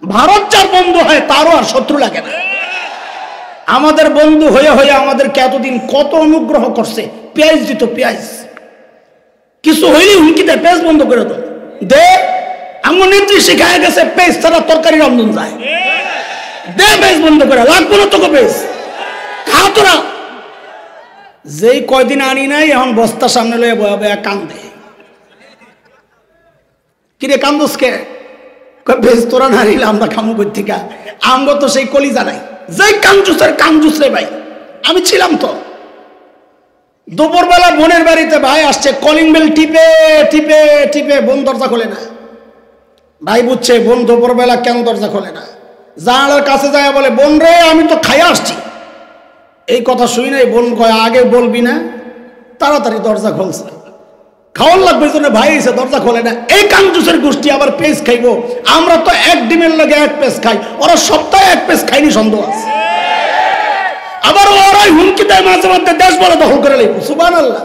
ভারত যার বন্ধু হয় তারও আর শত্রু লাগে না। আমাদের বন্ধু হয়ে হয়ে আমাদেরকে এতদিন কত অনুগ্রহ করছে, পেঁয়াজ দিত, পেঁয়াজ কিছু হইলে হুমকি দেয়, পেঁয়াজ বন্ধ করে দাও দে। আমার নেত্রী শিখায় গেছে পেঁয়াজ ছাড়া তরকারি রন্ধন যায়, দে পেঁয়াজ বন্ধ করে, লাগবো না তোকে পেঁয়াজ, খা তোরা। যেই কয়দিন আনি নাই এখন বস্তা সামনে লয়ে বয়া বয়া কান্দে। কিরে কান্দোস কে? বেশ তোরা না নিলে আমরা খামু কই থেকে, আমগো তো সেই কলিজা নাই। যেই কাঞ্জুসের কাঞ্জুস রে ভাই, আমি ছিলাম তো। দুপুরবেলা বোনের বাড়িতে ভাই আসছে, কলিং বেল টিপে টিপে টিপে বোন দরজা খোলে না। ভাই বুঝছে বোন দুপুরবেলা কেন দরজা খোলে না, জানালার কাছে যায় বলে বোন রে আমি তো খাইয়া আসছি। এই কথা শুই নাই, বোন কয় আগে বলবি না, তাড়াতাড়ি দরজা খুলছে। খাওয়ার লাগবে জন্য ভাই এসে দরজা খোলে না। এই কাঞ্জুসের গোষ্ঠী আবার পেস খাইবো, আমরা তো এক ডিমের লাগে এক পেস খাই, ওরা সপ্তাহে এক পেস খাইনি সন্দেহ আছে। আবার ওরাই হুমকি দেয় মাঝে মধ্যে দেশ বলে দখল করে লইব। সুবহানাল্লাহ।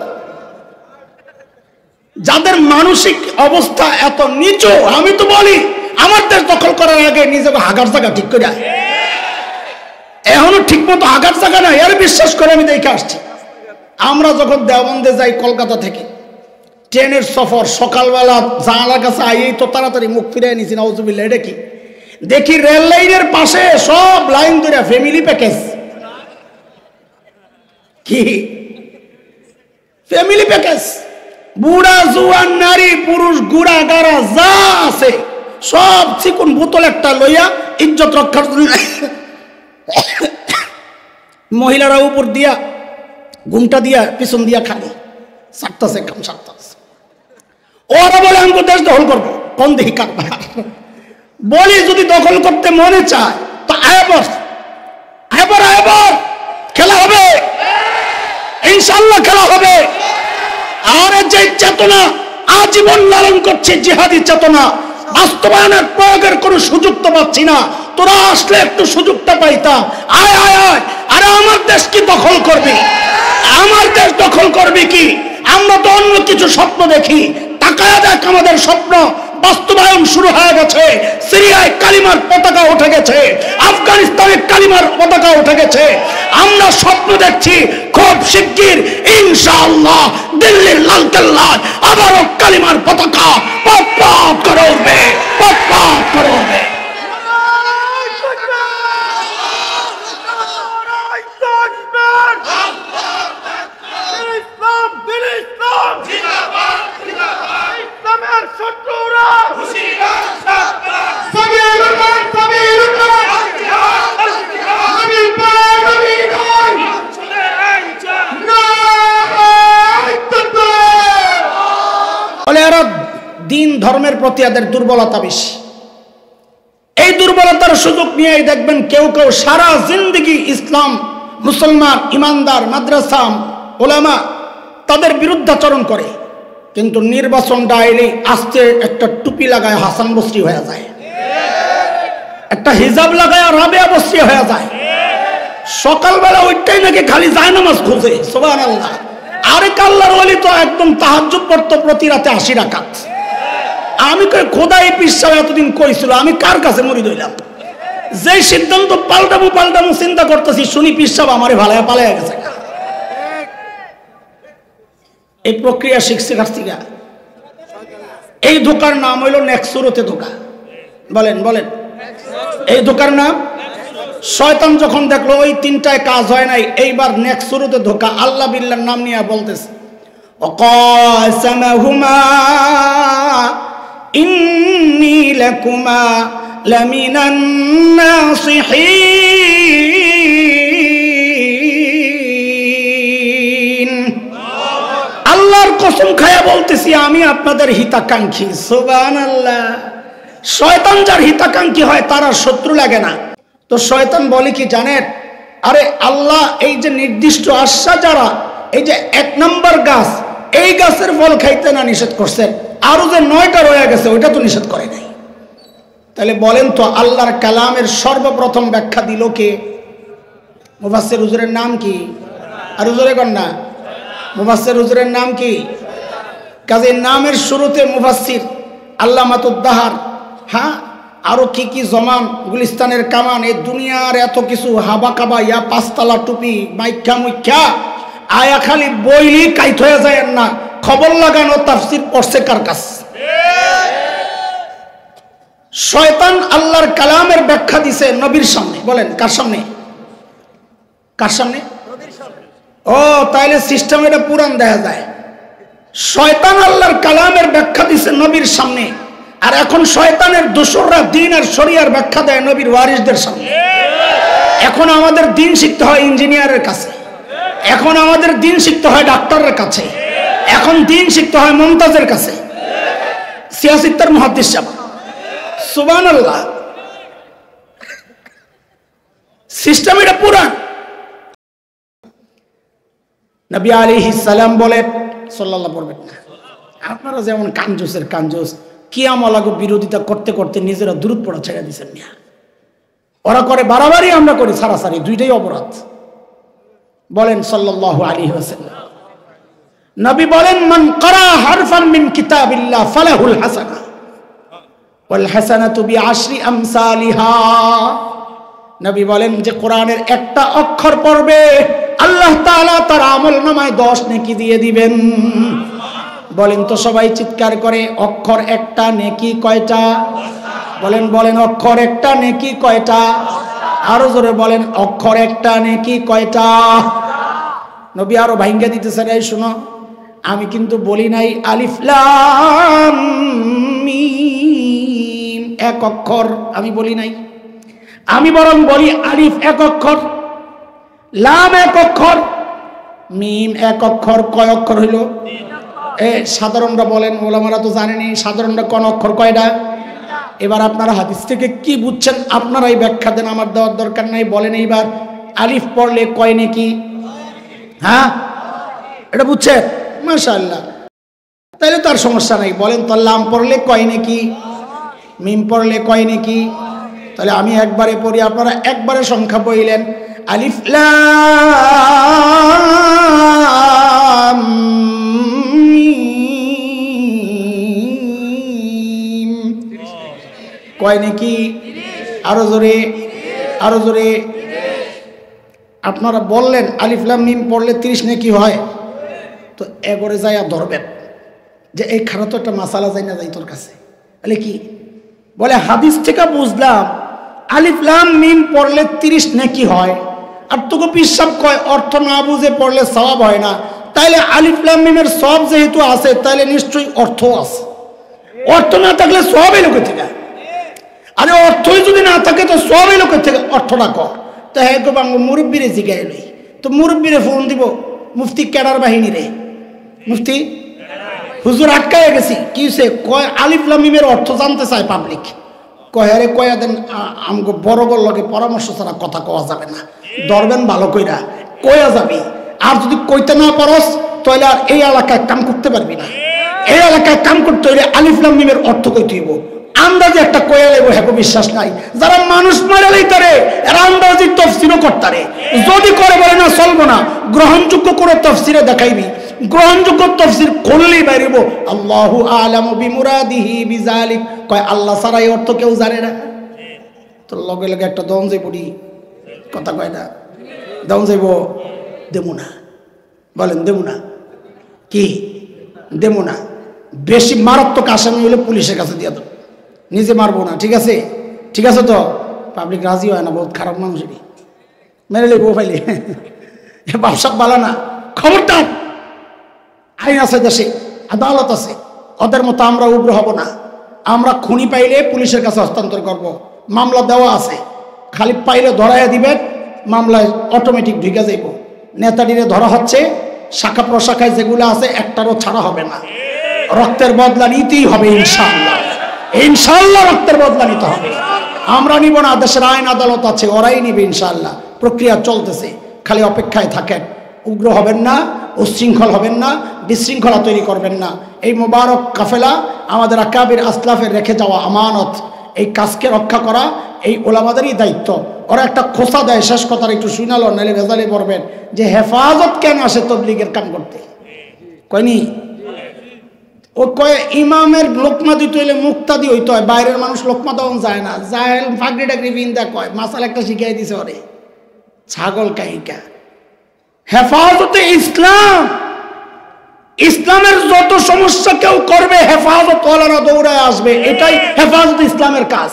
যাদের মানসিক অবস্থা এত নিচু, আমি তো বলি আমার দেশ দখল করার আগে নিজেকে হাগার জায়গা ঠিক করে, এখনো ঠিক মতো হাগার জায়গা নাই। আর বিশ্বাস করে আমি দেখে আসছি, আমরা যখন দেওবন্দে যাই কলকাতা থেকে, ট্রেনের সফর, সকালবেলা জানালার কাছে আইয়েই তো তাড়াতাড়ি মুখ ফিরিয়ে নিছি, নাউজুবিল্লাহ। এটা কি দেখি রেল লাইনের পাশে সব লাইন ধরে ফ্যামিলি প্যাকেজ। কি ফ্যামিলি প্যাকেজ? বুড়া জুয়ান নারী পুরুষ গুড়া গাড়া যা আছে সব চিকুন বোতল একটা লইয়া ইজ্জত রক্ষার জন্য মহিলারা উপর দিয়া ঘুমটা দিয়া পিছন দিয়া খালি সারতাছে, কাম সারতাছে। ওরা বলে আমি দেশ দখল করবো, কোন দেখি কারবার। বলি যদি দখল করতে মনে চায় তো আয়বর খেলা হবে, ইনশাল্লাহ খেলা হবে। আর যে চেতনা আজীবন লালন করছে, জিহাদি চেতনা, বাস্তবায়নের প্রয়োগের কোনো সুযোগ তো পাচ্ছি না। তোরা আসলে একটু সুযোগটা পাইতাম। আয় আয় আয়, আরে আমার দেশ কি দখল করবি? আমার দেশ দখল করবি কি? আমরা তো অন্য কিছু স্বপ্ন দেখি, তাকায়া দেখ আমাদের স্বপ্ন বাস্তবায়ন শুরু হয়ে গেছে। সিরিয়ায় কালিমার পতাকা উঠে গেছে, আফগানিস্তানে কালিমার পতাকা উঠে গেছে। আমরা স্বপ্ন দেখছি খুব শিগগির ইনশাআল্লাহ দিল্লির লালকেল্লায় আবারও কালিমার পতাকা পপ পপ করে উঠবে, পপ পপ করে উঠবে। দিন ধর্মের প্রতি এদের দুর্বলতা বেশি। এই দুর্বলতার সুযোগ নিয়েই দেখবেন কেউ কেউ সারা জিন্দেগি ইসলাম, মুসলমান, ইমানদার, মাদ্রাসা, ওলামা তাদের বিরুদ্ধাচরণ করে, কিন্তু নির্বাচনটা এলে আস্তে একটা টুপি লাগায় হাসান বসরি হয়ে যায়, একটা হিজাব লাগায় রাবেয়া বসরি হয়ে যায়। সকালবেলা ওইটাই নাকি খালি জায়নামাজ খোঁজে। সুবহানাল্লাহ। আরেক আল্লাহর ওলি তো একদম তাহাজ্জুদ পড়তো প্রতি রাতে 80 রাকাত। আমি কই খোদাই পিসাব এতদিন কইছিল, আমি কার কাছে মরি দইলাম? যে সিদ্ধান্ত পাল্টামু চিন্তা করতেছি, শুনি পিসাব আমারে ভালায়া পালায়া গেছে। এই প্রক্রিয়া শিখছে কাছ থেকে। এই ধোকার নাম হইল নেক্সুরতে ধোকা। বলেন বলেন, এই ধোকার নাম। শয়তান যখন দেখলো ওই তিনটায় কাজ হয় নাই, এইবার নেক্সুরতে ধোকা। আল্লাহ বিল্লাহর নাম নিয়ে বলতেছে, ওয়াকাসামাহুমা ইন্নী লাকুমা লামিনান নাসিহিন। আল্লাহর কসম খায়া বলতেছি আমি আপনাদের হিতাকাঙ্ক্ষী। সুবহানাল্লাহ। শয়তান যার হিতাকাঙ্ক্ষী হয় তার আর শত্রু লাগে না। তো শয়তান বলে কি জানেন? আরে আল্লাহ এই যে নির্দিষ্ট আশা যারা, এই যে 1 নম্বর গাছ, এই গাছের ফল খাইতে না নিষেধ করছেন, আরো যে 9টা রয়ে গেছে ওইটা তো নিষেধ করে নাই। তাহলে বলেন তো আল্লাহর কালামের সর্বপ্রথম ব্যাখ্যা দিল কে? মুফাসসির হুজুরের নাম কি? আর হুজুরে কোন না? মুফাসসির হুজুরের নাম কি? কাজে নামের শুরুতে মুফাসসির আল্লামাতুদ দাহার, হ্যাঁ, আরো কি কি জমান, গুলিস্তানের কামান, এই দুনিয়ার এত কিছু হাবা কাবা, ইয়া পাঁচতলা টুপি, মাইখ্যা মুখ্যা, আয়া খালি বইলি কাইত হয়ে যায় না। খবর লাগানো তাফসির পড়ছে কার কাছে? শয়তান আল্লাহর কালামের ব্যাখ্যা দিছে নবীর সামনে। বলেন কার সামনে? কার সামনে? ও তাইলে সিস্টেম এটা পুরান দেখা যায়। শয়তান আল্লাহর কালামের ব্যাখ্যা দিছে নবীর সামনে, আর এখন শয়তানের দোসররা দিন আর শরিয়ার ব্যাখ্যা দেয় নবীর ওয়ারিসদের সামনে। এখন আমাদের দিন শিখতে হয় ইঞ্জিনিয়ারের কাছে, এখন আমাদের দিন শিখতে হয় ডাক্তারের কাছে, এখন দিন শিখতে হয় মুমতাজের কাছে, সিয়াসিত্তার মুহাদ্দিস সাহেব। সুবহানাল্লাহ, সিস্টেম এটা পুরান। নবী আলাইহিস সালাম বলেন, সাল্লাল্লাহু পড়বেন না, আপনারা যেমন কাঞ্জুসের কাঞ্জুস, কিয়ামলাগো বিরোধিতা করতে করতে নিজেরা দুরূদ পড়া ছেড়ে দিচ্ছেন না। ওরা করে বাড়াবাড়ি, আমরা করি সারাসারি, দুইটাই অপরাধ। বলেন সাল্লাল্লাহু আলাইহি ওয়াসাল্লাম। নবী বলেন, মান ক্বারা হারফান মিন কিতাবিল্লাহ ফালাহুল হাসানাহ ওয়াল হাসানাতু বিআশরি আমসালিহা। নবী বলেন যে কোরআনের একটা অক্ষর পড়বে আল্লাহ তাআলা তার আমলনামায় 10 নেকি দিয়ে দিবেন। বলেন তো সবাই চিৎকার করে, অক্ষর একটা নেকি কয়টা? বলেন বলেন, অক্ষর একটা নেকি কয়টা? আরো জোরে বলেন, অক্ষর একটা নেকি কয়টা? নবী আরো ভাঙ্গা দিতেছেন, এই শুনো, আমি কিন্তু বলি নাই আলিফ লাম মিম এক অক্ষর, আমি বলি নাই। আমি বরং বলি আলিফ এক অক্ষর, লাম এক অক্ষর, মিম এক অক্ষর। কয় অক্ষর হইল? সাধারণরা বলেন, ওলামারা তো জানেনি সাধারণরা কোন অক্ষর কয়টা। এবার আপনারা হাদিস থেকে কি বুঝছেন আপনারাই ব্যাখ্যা দেন, আমার দেওয়ার দরকার নাই। বলেন এইবার, আলিফ পড়লে কয় নেকি? হ্যাঁ, এটা বুঝছেন? মাশাআল্লাহ, তাহলে তো আর সমস্যা নাই। বলেন তো, লাম পড়লে কয় নেকি? মিম পড়লে কয় নেকি? তাহলে আমি একবারে পড়ি, আপনারা একবারে সংখ্যা বইলেন। আলিফ লাম মিম কয় নেকি? আরো জোরে, আরো জোরে। আপনারা বললেন আলিফ লাম মিম পড়লে 30 নেকি হয়, তো এগরে যাইয়া ধরবেন যে এই খারাপ তো একটা মাসালা যাই না যাই তোর কাছে। বলে কি? বলে হাদিস থেকে বুঝলাম আলিফ লাম মিম পড়লে 30 নেকি হয়, আর তোকে পিসাব কয় অর্থ না বুঝে পড়লে সওয়াব হয় না। তাইলে আলিফ লাম মিমের সওয়াব যেহেতু আছে, তাইলে নিশ্চয়ই অর্থ আছে। অর্থ না থাকলে সওয়াব এলো কোথা থেকে? আরে অর্থই যদি না থাকে তো সওয়াব এলো কোথা থেকে? অর্থটা কর। তো হ্যাঁ গো বাংলা মুরব্বীরে জিগাই লই, তো মুরব্বীরে ফোন দিব, মুফতি ক্যাডার বাহিনী রে, মুফতি হুজুর আটকায় গেছি, কি সে কয় আলিফ লাম মিমের অর্থ জানতে চায় পাবলিক। কয় আরে কয়া দেন, আমগো বড়গর লগে পরামর্শ ছাড়া কথা কওয়া যাবে না, ধরবেন ভালো কইরা কয়া যাবি। আর যদি কইতে না পারস তাহলে আর এই এলাকায় কাম করতে পারবি না। এই এলাকায় কাম করতে হইলে আলিফ লাম মিমের অর্থ কইতে হইব। আন্দাজে একটা কয়া লাগবো, হ্যাঁ বিশ্বাস নাই। যারা মানুষ মারা লইতারে এরা আন্দাজি তাফসীরও করতারে, যদি করে বলে না চলবো না, গ্রহণযোগ্য করে তাফসীরে দেখাইবি। গ্রহণযোগ্য তাফসীর করলেই বাইরিব আল্লাহু আ'লামু বিমুরাদিহি বিযালিক, কয় আল্লাহ ছাড়া এই অর্থ কেউ জানে না। তো লগে লগে একটা দম যাই পড়ি, কথা কয় না, দম যাইব দেবো না। বলেন দেবো না? কি দেবো না? বেশি মারাত্মক আসামি হলে পুলিশের কাছে দিয়ে দাও, নিজে মারবো না। ঠিক আছে? ঠিক আছে তো? পাবলিক রাজি হয় না, বহুত খারাপ মানুষেরই মেরে লেবো ফাইলে ব্যবসা বালা না। খবরদার, আইন আছে দেশে, আদালত আছে, ওদের মতো আমরা উগ্র হব না। আমরা খুনি পাইলে পুলিশের কাছে হস্তান্তর করব, মামলা দেওয়া আছে, খালি পাইলে ধরাইয়া দিবেন, মামলায় অটোমেটিক ঢুকে যাইব। নেতাটিরে ধরা হচ্ছে, শাখা প্রশাখায় যেগুলো আছে একটারও ছাড়া হবে না। রক্তের বদলা নিতেই হবে ইনশাআল্লাহ, ইনশাআল্লাহ রক্তের বদলা নিতে হবে। আমরা নিব না, দেশের আইন আদালত আছে, ওরাই নিবে ইনশাআল্লাহ। প্রক্রিয়া চলতেছে, খালি অপেক্ষায় থাকেন। উগ্র হবেন না, উচ্ছৃঙ্খল হবেন না, বিশৃঙ্খলা তৈরি করবেন না। এই মোবারক কাফেলা আমাদের আকাবির আসলাফের রেখে যাওয়া আমানত, এই কাজকে রক্ষা করা এই ওলামাদেরই দায়িত্ব। ওরা একটা খোসা দেয়, শেষ কথার একটু শুনালো, নাহলে ভেজালে পড়বেন যে হেফাজত কেন আসে তবলিগের কাম করতে। কয়নি ও কয় ইমামের লোকমা দিতে হইলে মুক্তাদি হইতে হয়, বাইরের মানুষ লোকমা তখন যায় না, যায় ফাঁকরি টাকরি বিন্দা কয় মাসাল একটা শিখাই দিছে ওরে ছাগল কাহিকা। হেফাজতে ইসলাম, ইসলামের যত সমস্যা কেউ করবে হেফাজত ওয়ালারা দৌড়ায় আসবে, এটাই হেফাজত ইসলামের কাজ।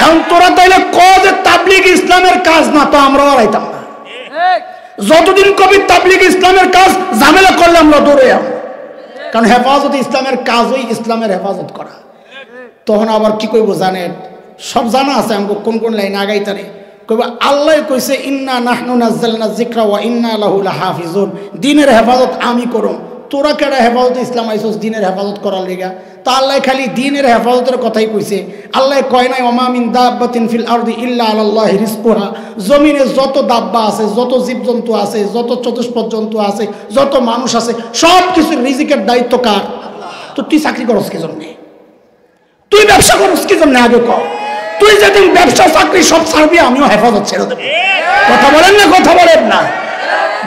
এখন তোরা তাইলে ক যে তাবলিগ ইসলামের কাজ না, তো আমরাও আইতাম না। যতদিন কবি তাবলিগ ইসলামের কাজ ঝামেলা করলে আমরা দৌড়ে যাব, কারণ হেফাজত ইসলামের কাজই ইসলামের হেফাজত করা। তখন আবার কি কইব জানেন, সব জানা আছে আমাকে কোন কোন লাইন আগাইতারে কইব আল্লাহ কইছে ইন্না নাহনু নাযালনা যিকরা ওয়া ইন্না লাহু লাহাফিজুন, দ্বীনের হেফাজত আমি করব। তোরা কেডা হেফাজত ইসলাম আইছস দ্বীনের হেফাজত করার লাগা? তা আল্লাহ খালি দ্বীনের হেফাজতের কথাই কইছে। আল্লাহ কয় নাই ওমা মিন দাব্বাতিন ফিল আরদি ইল্লা আলাল্লাহি রিজকুহা, জমিনে যত দাব্বা আছে, যত জীবজন্তু আছে, যত চতুষ্পদ জন্তু আছে, যত মানুষ আছে, সব কিছুর রিজিকের দায়িত্ব কার? তো তুই চাকরি করস কি জন্য? তুই ব্যবসা করস কি জন্য? আগে কর। তুই যেদিন ব্যবসা চাকরি সব ছাড়বি, আমিও হেফাজত ছেড়ে দেব। কথা বলেন না? কথা বলেন না?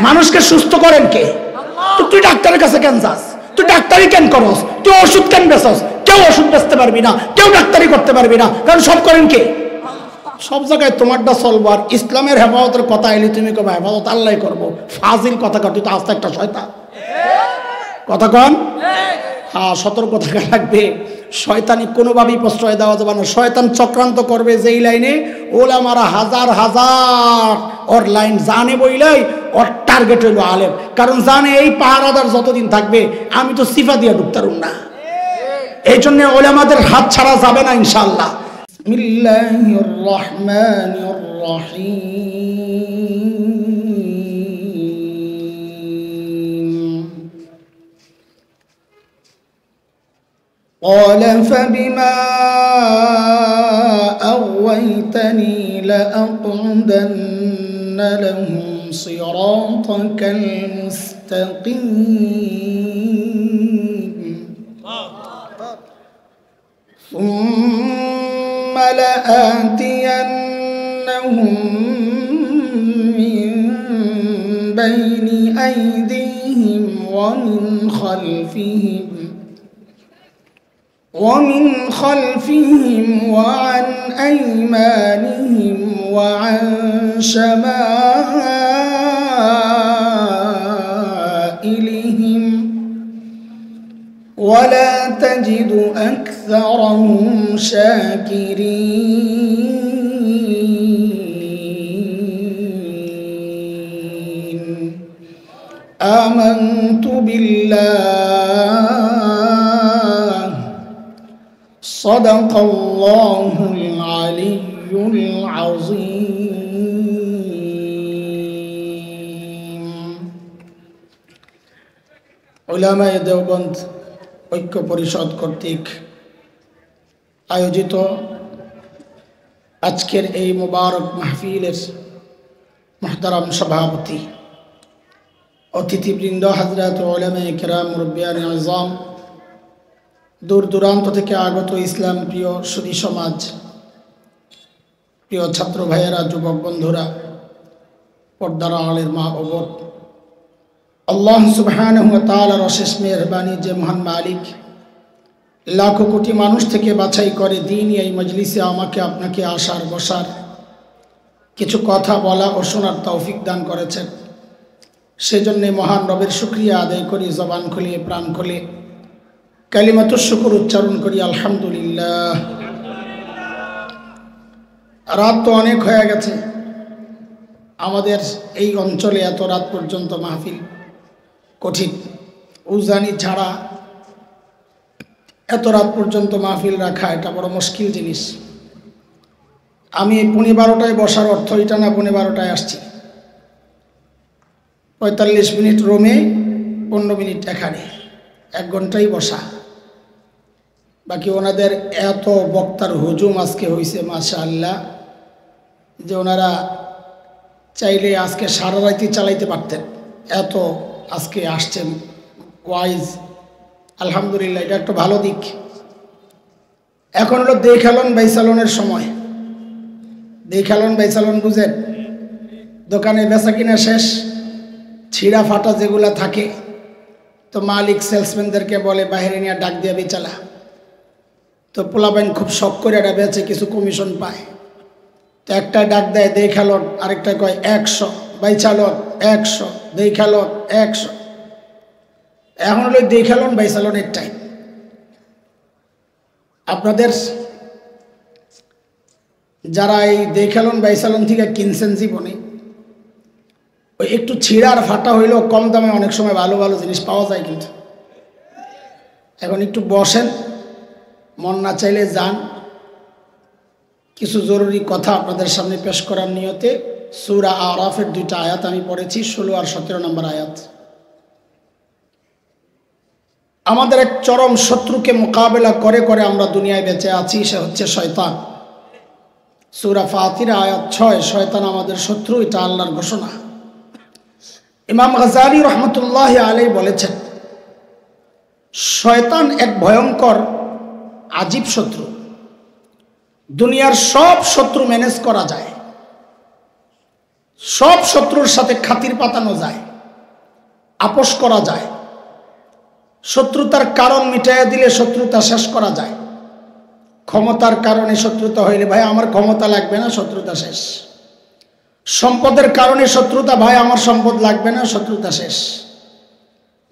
মানুষকে সুস্থ করেন কে? তো তুই ডাক্তারের কাছে কেন যাস? তুই ডাক্তারি কেন করস? তুই ওষুধ কেন বেচস? কেউ ওষুধ বেচতে পারবি না, কেউ ডাক্তারি করতে পারবি না, কারণ সব করেন কে? সব জায়গায় তোমারটা চলবো। আর ইসলামের হেফাজতের কথা এলি তুমি কবে হেফাজত আল্লাহ করবো? ফাজিল কথা কর, তুই তো আস্তে একটা শয়তান। কথা কন? হ্যাঁ, সতর্ক থাকা লাগবে। শয়তানি কোনোভাবেই প্রশ্রয় দেওয়া যাবে না। শয়তান চক্রান্ত করবে যেই লাইনে, ওলামারা হাজার হাজার ওর লাইন জানে বইলাই ওর টার্গেট হইল আলেম, কারণ জানে এই পাহারাদার যতদিন থাকবে আমি তো সিফা দিয়ে ঢুকতারুম না। এই জন্য ওলামাদের হাত ছাড়া যাবে না ইনশাআল্লাহ। বিসমিল্লাহির রহমানির রহিম। قال فبما أغويتني لأقعدن لهم صراطك المستقيم ثم لآتينهم من بين أيديهم ومن خلفهم وعن أيمانهم وعن شمائلهم ولا تجد أكثرهم شاكرين آمنت بالله صدق الله العلي العظيم। উলামায়ে দেওবন্দ ঐক্য পরিষদ কর্তৃক আয়োজিত আজকের এই মুবারক মাহফিলের মুহতারাম সভাপতি, অতিথিবৃন্দ, হযরত উলামায়ে কেরাম, মুরব্বিয়ানে আযম, দূর দূরান্ত থেকে আগত ইসলাম প্রিয় সুধী সমাজ, প্রিয় ছাত্র ভাইয়েরা, যুবক বন্ধুরা, পর্দার আড়ালের মা ও বোন, আল্লাহ সুবহানাহু ওয়া তাআলার অশেষ মেহেরবানি যে মহান মালিক লাখো কোটি মানুষ থেকে বাছাই করে দিন এই মজলিসে আমাকে আপনাকে আসার বসার, কিছু কথা বলা ও শোনার তৌফিক দান করেছেন। সেজন্যে মহান রবের শুকরিয়া আদায় করি, জবান খুলে প্রাণ খুলে কালিমাতুশ শুকর উচ্চারণ করি আলহামদুলিল্লাহ। রাত তো অনেক হয়ে গেছে, আমাদের এই অঞ্চলে এত রাত পর্যন্ত মাহফিল কঠিন। উজানি ছাড়া এত রাত পর্যন্ত মাহফিল রাখা এটা বড় মুশকিল জিনিস। আমি 12:30 বসার অর্থ এটা না, 12:30 আসছি, 45 মিনিট রোমে, 15 মিনিট এখানে, 1 ঘন্টাই বসা। বাকি ওনাদের এত বক্তার হুজুম আজকে হয়েছে মাশাআল্লাহ, যে ওনারা চাইলে আজকে সারা রাতই চালাইতে পারতেন, এত আজকে আসছেন ওয়াইজ। আলহামদুলিল্লাহ, এটা একটা ভালো দিক। এখন হলো দেখালন বাইসালনের সময়। দেখালন বাইসালন বুঝেন? দোকানে বেচা কিনা শেষ, ছিঁড়া ফাটা যেগুলা থাকে, তো তো মালিক সেলসম্যানদেরকে বলে বাইরে নিয়ে ডাক দিয়ে বেচালা। তো পোলাপাইন খুব শখ করে এটা বেচে, কিছু কমিশন পায়। তো একটা ডাক দেয় দেখালট, আরেকটা কয় 100, বাইচালট 100, দেখালট 100। এখন হলো দেখালন বাইচালনের টাইম। আপনাদের যারা এই দেখালন বাইচালন থেকে কিনছেন জীবনে, ওই একটু ছিঁড়ার ফাটা হইলেও কম দামে অনেক সময় ভালো ভালো জিনিস পাওয়া যায়। কিন্তু এখন একটু বসেন, মন না চাইলে যান। কিছু জরুরি কথা আপনাদের সামনে পেশ করার নিয়তে সূরা আরাফের 2টা আয়াত আমি পড়েছি, 16 আর 17 নম্বর আয়াত। আমাদের এক চরম শত্রুকে মোকাবেলা করে করে আমরা দুনিয়ায় বেঁচে আছি, সে হচ্ছে শয়তান। সূরা ফাতির আয়াত 6, শয়তান আমাদের শত্রু, এটা আল্লাহর ঘোষণা। ইমাম গাজ্জালী রহমতুল্লাহ আলাইহি বলেছেন, শয়তান এক ভয়ঙ্কর আজীব শত্রু। দুনিয়ার সব শত্রু ম্যানেজ করা যায়, সব শত্রুর সাথে খাতির পাতানো যায়, আপোষ করা যায়। শত্রুতার কারণ মিটাইয়া দিলে শত্রুতা শেষ করা যায়। ক্ষমতার কারণে শত্রুতা হইলে ভাই আমার ক্ষমতা লাগবে না, শত্রুতা শেষ। সম্পদের কারণে শত্রুতা, ভাই আমার সম্পদ লাগবে না, শত্রুতা শেষ।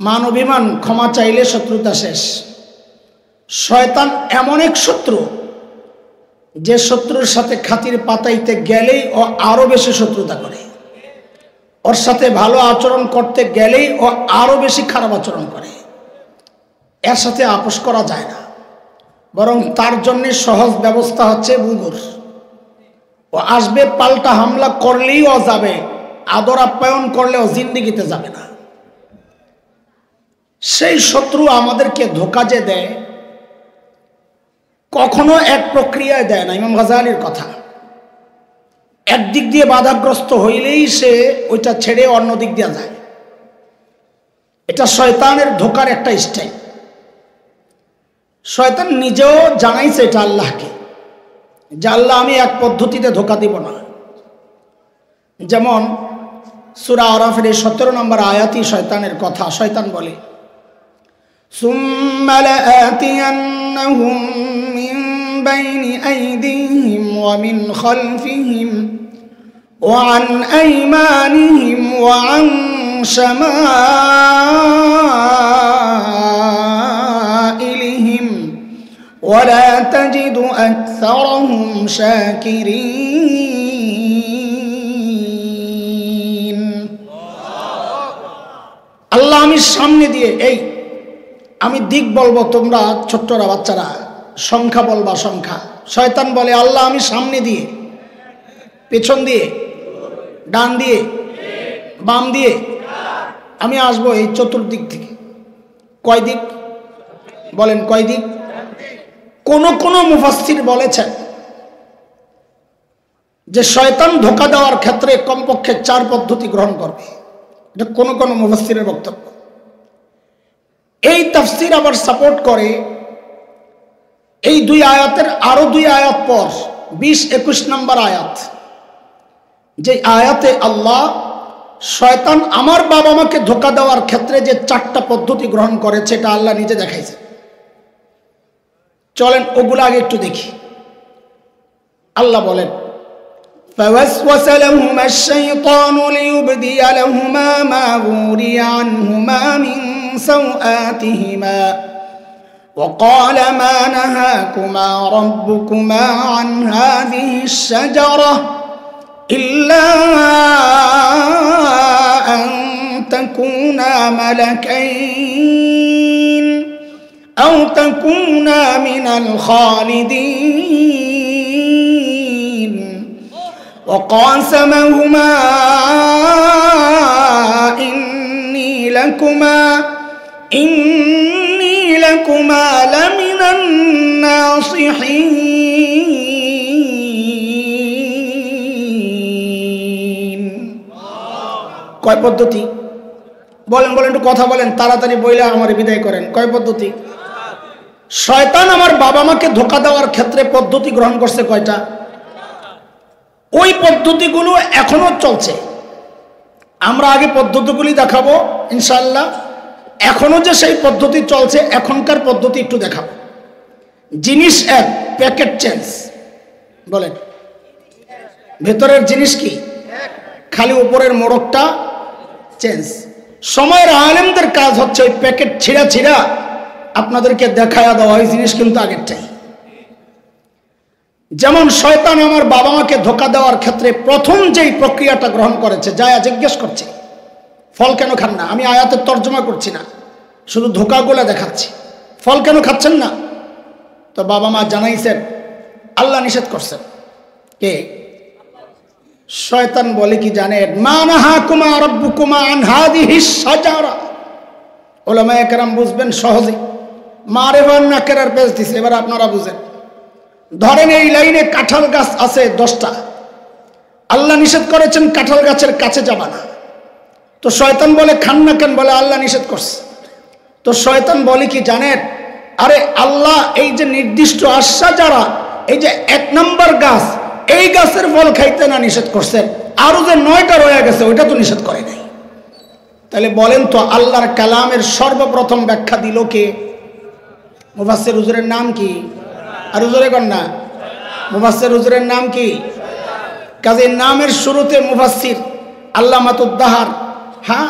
মান অভিমান, ক্ষমা চাইলে শত্রুতা শেষ। শয়তান এমন এক শত্রু যে শত্রুর সাথে খাতির পাতাইতে গেলেই ও আরো বেশি শত্রুতা করে, ওর সাথে ভালো আচরণ করতে গেলেই ও আরো বেশি খারাপ আচরণ করে। এর সাথে আপোষ করা যায় না, বরং তার জন্য সহজ ব্যবস্থা হচ্ছে বুগুর। ও আসবে, পাল্টা হামলা করলেই ও যাবে, আদর আপ্যায়ন করলেও জিন্দিগিতে যাবে না। সেই শত্রু আমাদেরকে ধোঁকা যে দেয়, কখনো এক প্রক্রিয়ায় দেয় না। ইমাম গাজ্জালীর কথা, একদিক দিয়ে বাধাগ্রস্ত হইলেই সে ওইটা ছেড়ে অন্য দিক দিয়ে যায়। এটা শয়তানের ধোঁকার একটা স্টাইল। শয়তান নিজেও জানাইছে এটা আল্লাহকে, যে আল্লাহ আমি এক পদ্ধতিতে ধোঁকা দিব না। যেমন সূরা আরাফের 17 নম্বর আয়াতই শয়তানের কথা। শয়তান বলে, সুম্মা লাআতিয়ান্নাহুম মিন বাইনি আইদিহিম ওয়া মিন খালফিহিম ওয়া আন আইমানিহিম ওয়া আন শামাইলিহিম ওয়া লা তাজিদু আকসারাহুম শাকিরিন। আল্লাহ আমি সামনে দিয়ে, এই আমি দিক বলবো, তোমরা ছোট্টরা বাচ্চারা সংখ্যা বলবা, সংখ্যা। শয়তান বলে আল্লাহ আমি সামনে দিয়ে, পেছন দিয়ে, ডান দিয়ে, বাম দিয়ে আমি আসবো এই চতুর্দিক থেকে। কয় দিক বলেন, কয় দিক? কোন কোন মুফাসসির বলেছেন যে শয়তান ধোঁকা দেওয়ার ক্ষেত্রে কমপক্ষে 4 পদ্ধতি গ্রহণ করবে। এটা কোন কোন মুফাসসিরের বক্তব্য। এই তাফসীর আবার সাপোর্ট করে এই 2 আয়াতের আরো 2 আয়াত পর 20-21 নম্বর আয়াত, যে আয়াতে আল্লাহ শয়তান আমার বাবা মাকে ধোঁকা দেওয়ার ক্ষেত্রে যে 4টা পদ্ধতি গ্রহণ করেছে, এটা আল্লাহ নিজে দেখাইছে। চলেন ওগুলো আগে একটু দেখি। আল্লাহ বলেন, فوسوس لهما الشيطان ليبدي لهما ما وري عنهما من سوآتهما وقال ما نهاكما ربكما عن هذه الشجرة إلا أن تكونا ملكين أو تكونا من الخالدين وقاسمهما إني لكما لمن الناصحين। কয় পদ্ধতি বলেন, বলেন একটু কথা বলেন, তাড়াতাড়ি বইলা আমার বিদায় করেন। কয় পদ্ধতি? শয়তান আমার বাবা মাকে ধোঁকা দেওয়ার ক্ষেত্রে পদ্ধতি গ্রহণ করছে কয়টা? ওই পদ্ধতিগুলো এখনো চলছে। আমরা আগে পদ্ধতিগুলি দেখাবো ইনশাআল্লাহ, এখনো যে সেই পদ্ধতি চলছে, এখনকার পদ্ধতি একটু দেখাবো। জিনিস এক, প্যাকেট চেঞ্জ। বলেন, ভেতরের জিনিস কি? খালি উপরের মোড়কটা চেঞ্জ। সময়ের আলেমদের কাজ হচ্ছে ওই প্যাকেট ছিঁড়া ছিঁড়া আপনাদেরকে দেখায়া দেওয়া, ওই জিনিস কিন্তু আগেরটাই। যেমন শয়তান আমার বাবা মাকে ধোঁকা দেওয়ার ক্ষেত্রে প্রথম যেই প্রক্রিয়াটা গ্রহণ করেছে, যায় জিজ্ঞেস করছে ফল কেন খান না। আমি আয়াতের তর্জমা করছি না, শুধু ধোঁকাগুলো দেখাচ্ছি। ফল কেন খাচ্ছেন না? তো বাবা মা জানাইছেন আল্লাহ নিষেধ করছেন। কে? শয়তান বলে কি জানেন? মা নাহাকুমা রাব্বুকুমা আন হাযিহিস শাজারা। উলামায়ে কেরাম বুঝবেন সহজে, মারিফাত নাকেরার পেজ দিছে। এবার আপনারা বুঝেন। ধরেন এই লাইনে কাঁঠাল গাছ আছে 10টা, আল্লাহ নিষেধ করেছেন কাঁঠাল গাছের কাছে যাবা না। তো শয়তান বলে খান না কেন? বলে আল্লাহ নিষেধ করছে। তো শয়তান বলে কি জানেন? আরে আল্লাহ এই যে নির্দিষ্ট আশাজারা, এই যে 1 নম্বর গাছ, এই গাছের ফল খাইতে না নিষেধ করছেন, আরো যে 9টা রয়ে গেছে ওইটা তো নিষেধ করে নাই। তাহলে বলেন তো আল্লাহর কালামের সর্বপ্রথম ব্যাখ্যা দিল কে? মুফাসসির হুজুরের নাম কি? আর হুজুরে কন না, মুফাসসির হুজুরের নাম কি? কাজে নামের শুরুতে মুফাসসির, আল্লামাতুদ্দাহার, হ্যাঁ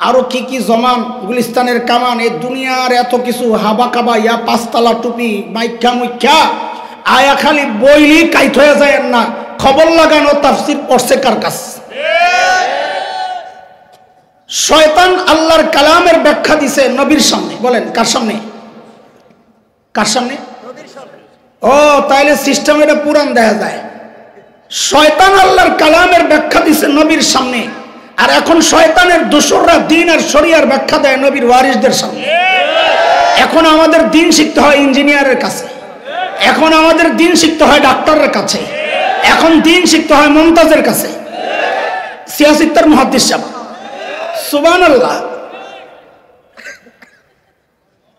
আরো কি কি জমান, গুলিস্তানের কামান, এই দুনিয়ার এত কিছু হাবা কাবা, ইয়া 5 তলা টুপি, মাইখ্যা মুখ্যা, আয়া খালি বইলি কাইট হয়ে যায় না। খবর লাগানো তাফসির পড়ছে কার কাছ? শয়তান আল্লাহর কালামের ব্যাখ্যা দিছে নবীর সামনে। বলেন কার সামনে? কার সামনে? ও তাইলে সিস্টেম এটা পুরান দেখা যায়। শয়তান আল্লাহর কালামের ব্যাখ্যা দিছে নবীর সামনে, আর এখন শয়তানের দোসররা দিন আর শরিয়ার ব্যাখ্যা দেয় নবীর ওয়ারিসদের সামনে। এখন আমাদের দিন শিখতে হয় ইঞ্জিনিয়ারের কাছে, এখন আমাদের দিন শিখতে হয় ডাক্তারের কাছে, এখন দিন শিখতে হয় মুমতাজের কাছে, সিয়াসিত্তার মুহাদ্দিস সাহেব। সুবহানাল্লাহ।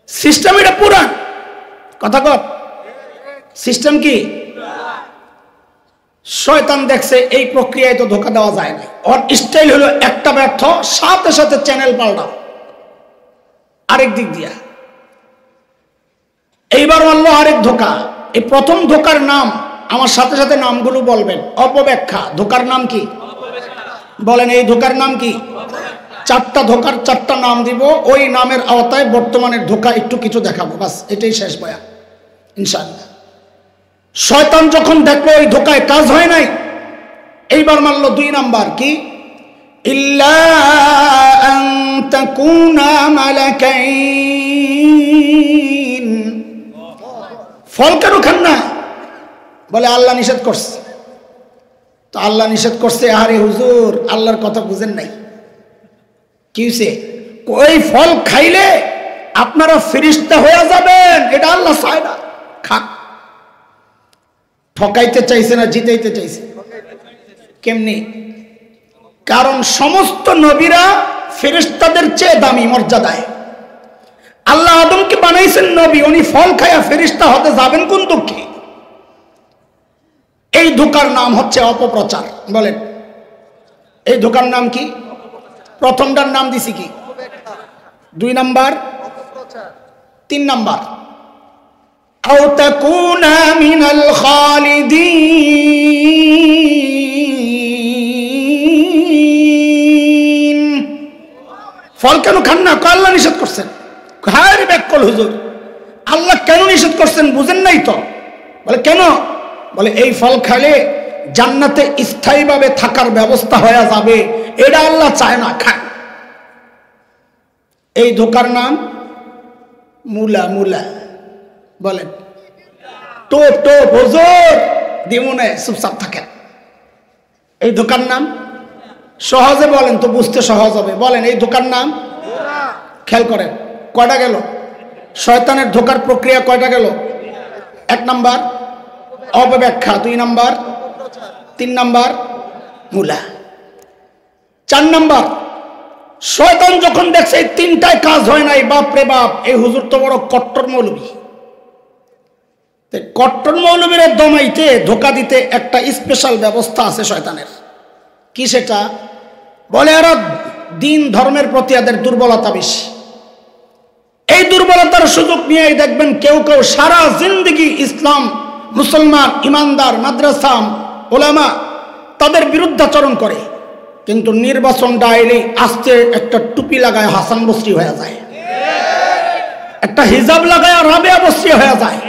সিস্টেম এটা পুরান কথা কর। সিস্টেম কি? শয়তান দেখছে এই প্রক্রিয়ায় তো ধোঁকা দেওয়া যায় না। ওর স্টাইল হলো একটা ব্যর্থ, সাথে সাথে চ্যানেল পাল্টাও আরেক দিক দিয়া। এইবার মানলো আরেক ধোঁকা। এই প্রথম ধোঁকার নাম, আমার সাথে সাথে নামগুলো বলবেন। অপব্যাখ্যা। ধোঁকার নাম কি? বলেন এই ধোঁকার নাম কি? 4টা ধোঁকার 4টা নাম দিব। ওই নামের আওতায় বর্তমানের ধোঁকা একটু কিছু দেখাবো, বাস এটাই শেষ বয়ান ইনশাআল্লাহ। শয়তান যখন দেখলো ওই ধোঁকায় কাজ হয় নাই, এইবার মানলো 2 নাম্বার কি? ইল্লা আন তাকুনা মালাকাইন। ফল কেন খান না? বলে আল্লাহ নিষেধ করছে। তো আল্লাহ নিষেধ করছে, আরে হুজুর আল্লাহর কথা বুঝেন নাই। কি হইছে? ওই ফল খাইলে আপনারা ফেরেশতা হয়ে যাবেন, এটা আল্লাহ চায় না। খা। ঠকাইতে চাইছে না জিতাইতে চাইছে? কেমনি? কারণ সমস্ত নবীরা ফেরেশতাদের চেয়ে দামি মর্যাদায়। আল্লাহ আদমকে বানাইছেন নবী, উনি ফল খায়া ফেরেশতা হতে যাবেন কোন দুঃখে? এই ধোঁকার নাম হচ্ছে অপপ্রচার। বলেন এই ধোঁকার নাম কি? প্রথমটার নাম দিছি কি? 2 নাম্বার, 3 নাম্বার আও তাকুনা মিনাল খালিদিন। ফল কেন খান না? আল্লাহ নিষেধ করছেন। হায় ব্যাকল হুজুর, আল্লাহ কেন নিষেধ করছেন বুঝেন নাই তো? বলে কেন? বলে এই ফল খাইলে জান্নাতে স্থায়ীভাবে থাকার ব্যবস্থা হয়ে যাবে, এটা আল্লাহ চায় না, খান। এই ধোঁকার নাম মুলা। মুলা বলেন টোপ টোপ হুজুর দিমুনে, চুপচাপ থাকেন। এই ধোঁকার নাম সহজে বলেন তো, বুঝতে সহজ হবে। বলেন এই ধোঁকার নাম? খেয়াল করেন কয়টা গেল? শয়তানের ধোঁকার প্রক্রিয়া কয়টা গেল? 1 নাম্বার অপব্যাখ্যা, 2 নাম্বার, 3 নাম্বার মুলা, 4 নাম্বার শয়তান যখন দেখছে এই 3টায় কাজ হয় নাই, বাপ রে বাপ এই হুজুর তো বড় কট্টর মৌলবী। কট্টর মৌলবীর দমাইতে ধোঁকা দিতে একটা স্পেশাল ব্যবস্থা আছে শয়তানের। কি সেটা? বলে এরা দিন ধর্মের প্রতি এদের দুর্বলতা বেশি। এই দুর্বলতার সুযোগ নিয়েই দেখবেন কেউ কেউ সারা জিন্দেগি ইসলাম, মুসলমান, ইমানদার, মাদ্রাসা, ওলামা তাদের বিরুদ্ধাচরণ করে, কিন্তু নির্বাচনটা এলেই আস্তে একটা টুপি লাগায় হাসান বসরি হয়ে যায়, একটা হিজাব লাগায় রাবেয়া বসরি হয়ে যায়।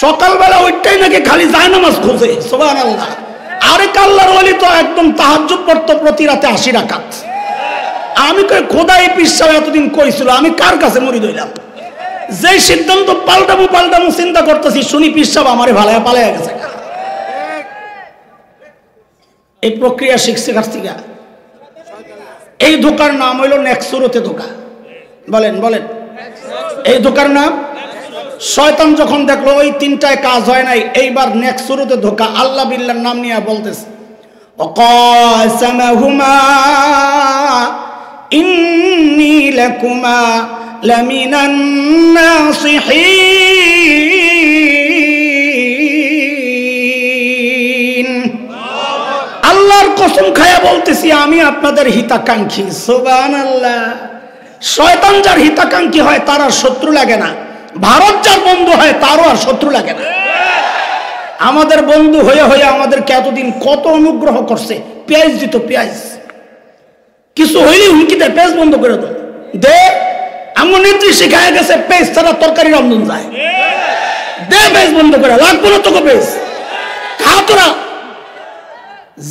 সকালবেলা ওইটাই নাকি খালি জায়নামাজ খোঁজে, সুবহানাল্লাহ। আরেক আল্লাহর ওলি তো একদম তাহাজ্জুদ পড়তো প্রতি রাতে 80 রাকাত। আমি কই খোদাই পিসাব এতদিন কইছিল, আমি কার কাছে মুরিদ হইলাম? যে সিদ্ধান্ত পাল্টামু চিন্তা করতেছি, শুনি পিসাব আমারে ভালায় পালায় গেছে। এই প্রক্রিয়া শিখছে কার থেকে? এই ধোকার নাম হইল নেক্সুরতে ধোকা। বলেন বলেন, এই ধোকার নাম। শয়তান যখন দেখলো ওই তিনটায় কাজ হয় নাই, এইবার নেক্সুরতে ধোকা। আল্লাহ বিল্লাহর নাম নিয়ে বলতেছে, ওয়াকাসামাহুমা ইন্নী লাকুমা লামিনান নাসিহিন। আল্লাহর কসম খায়া বলতেছি আমি আপনাদের হিতাকাঙ্ক্ষী। সুবহানাল্লাহ। শয়তান যার হিতাকাঙ্ক্ষী হয় তার আর শত্রু লাগে না, ভারত যার বন্ধু হয় তারও আর শত্রু লাগে না। আমাদের বন্ধু হয়ে হয়ে আমাদেরকে এতদিন কত অনুগ্রহ করছে, পেঁয়াজ দিত, পেঁয়াজ কিছু হইলে হুমকি দেয়, পেঁয়াজ বন্ধ করে দাও দে। আমার নেত্রী শিখায় গেছে পেঁয়াজ ছাড়া তরকারি রন্ধন যায়, দে পেঁয়াজ বন্ধ করে, লাগবো না তোকে পেঁয়াজ, খা তোরা।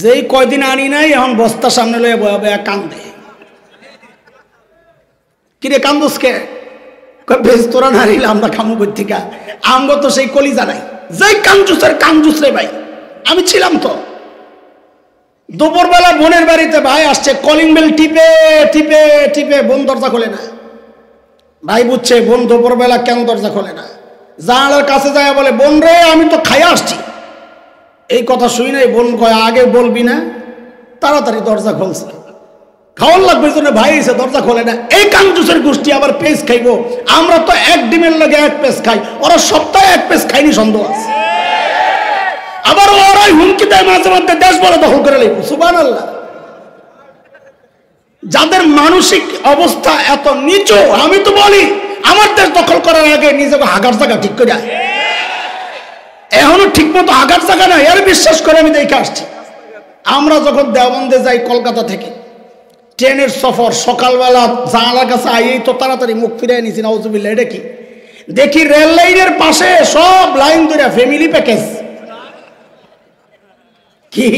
যেই কয়দিন আনি নাই এখন বস্তা সামনে লয়ে বয়া বয়া কান্দে। কিরে কান্দোস কে? বেশ তোরা না নিলে আমরা খামু কর্তিকা, আমগো তো সেই কলিজা নাই। যেই কাঞ্জুসের কাঞ্জুস রে ভাই, আমি ছিলাম তো। দুপুরবেলা বোনের বাড়িতে ভাই আসছে, কলিং বেল টিপে টিপে টিপে বোন দরজা খোলে না। ভাই বুঝছে বোন দুপুরবেলা কেন দরজা খোলে না, জানালার কাছে যায় বলে, বোন রে আমি তো খাইয়া আসছি। এই কথা শুই নাই, বোন কয় আগে বলবি না, তাড়াতাড়ি দরজা খুলছে। খাওয়ার লাগবে জন্য ভাই এসে দরজা খোলে না। এই কাঞ্জুসের গোষ্ঠী আবার পেজ খাইবো, আমরা তো এক ডিমের লাগে এক পেজ খাই, ওরা সপ্তাহে এক পেজ খাইনি সন্দেহ আছে। আবার ওরাই হুমকি দেয় মাঝে মধ্যে দেশ বলে দখল করে লাগবে। সুবহানাল্লাহ। যাদের মানসিক অবস্থা এত নিচু, আমি তো বলি আমার দেশ দখল করার আগে নিজেকে হাগার জায়গা ঠিক করে যায়। এখনো ঠিক মতো হাগার জায়গা নাই, আর বিশ্বাস করে আমি দেখে আসছি। আমরা যখন দেওবন্দে যাই কলকাতা থেকে, ট্রেনের সফর, সকালবেলা জানালার কাছে আইয়েই তো তাড়াতাড়ি মুখ ফিরে নিয়েছি, নাউজুবিল্লাহ। এটা কি দেখি রেল লাইনের পাশে সব লাইন ধরে ফ্যামিলি প্যাকেজ। কি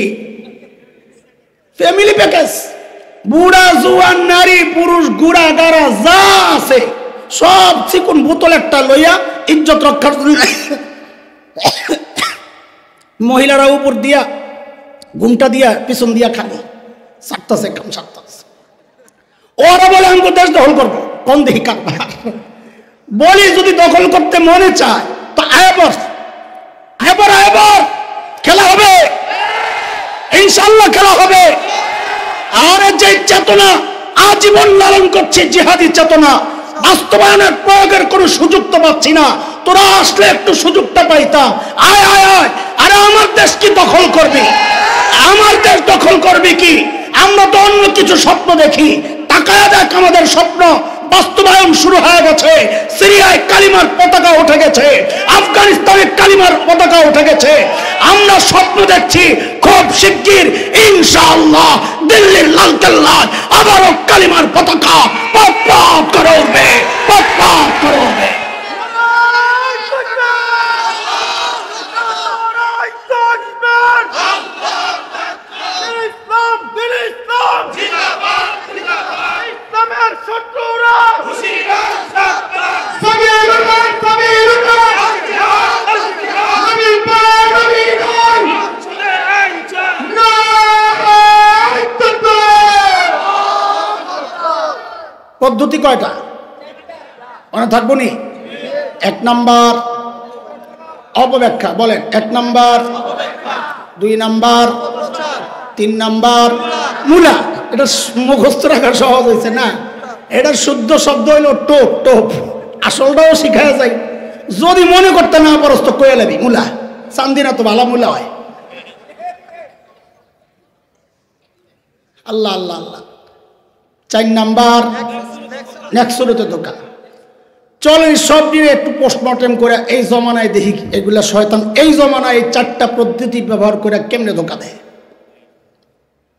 ফ্যামিলি প্যাকেজ? বুড়া জুয়ান নারী পুরুষ গুড়া গাড়া যা আছে সব চিকুন বোতল একটা লইয়া ইজ্জত রক্ষার জন্য মহিলারা উপর দিয়া ঘুমটা দিয়া পিছন দিয়া খানি সারতাছে, কাম সারতাছে। ওরা বলে আমি দেশ দখল করবো, কোন দেখি কারবার। বলি যদি দখল করতে মনে চায় তো আয়বার খেলা হবে, ইনশাল্লাহ খেলা হবে। আর যে চেতনা আজীবন লালন করছে জিহাদি চেতনা, বাস্তবায়নের প্রয়োগের কোনো সুযোগ তো পাচ্ছি না। তোরা আসলে একটু সুযোগটা পাইতাম। আয় আয় আয়, আরে আমার দেশ কি দখল করবি? আমার দেশ দখল করবি কি? আমরা তো অন্য কিছু স্বপ্ন দেখি, তাকায় দেখ আমাদের স্বপ্ন বাস্তবায়ন শুরু হয়ে গেছে। সিরিয়ায় কালিমার পতাকা উঠে গেছে, আফগানিস্তানে কালিমার পতাকা উঠে গেছে। আমরা স্বপ্ন দেখছি খুব শিগগির ইনশাআল্লাহ দিল্লির লালকেল্লায় আবারও কালিমার পতাকা পপ পপ করে উঠবে, পপ পপ করে উঠবে। পদ্ধতি কয়টা মনে থাকবো নি? 1 নাম্বার অপব্যাখ্যা, বলেন 1 নাম্বার, 2 নাম্বার, 3 নাম্বার মূলা। এটা মুখস্থ রাখা সহজ হয়েছে না? এটা শুদ্ধ শব্দ হইল টোপ টোপ, আসলটাও শিখা যায়। যদি মনে করতে না পারস তো কয়ে লাবি মূলা, চান্দিনা তো ভালো মূলা হয়। আল্লাহ আল্লাহ আল্লাহ। 4 নাম্বার নেক্সুরতে ধোকা। চলেন সব দিনে একটু পোস্টমর্টেম করে এই জমানায় দেখি এগুলা শয়তান এই জমানায় এই 4টা পদ্ধতি ব্যবহার করে কেমনে ধোকা দেয়।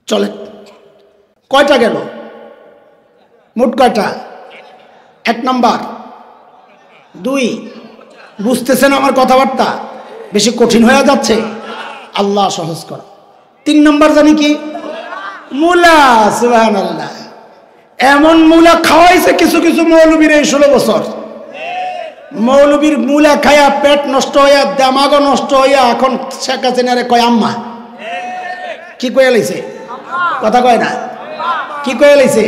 চলেন, কয়টা গেল? মোট কয়টা? 1 নাম্বার, 2, বুঝতেছেন আমার কথাবার্তা? বেশি কঠিন হয়ে যাচ্ছে, আল্লাহ সহজ কর। 3 নাম্বার জানি কি? মূলা। সুবহানাল্লাহ, এমন মূলা খাওয়াইছে কিছু কিছু মৌলবীর এই 16 বছর। মৌলবীর মূলা খায়া পেট নষ্ট হইয়া দেমাগও নষ্ট হইয়া এখন শেখ হাসিনারে কয় আম্মা। কি কয়ে লাইছে? কথা কয় না, কি কয়ে লাইছে?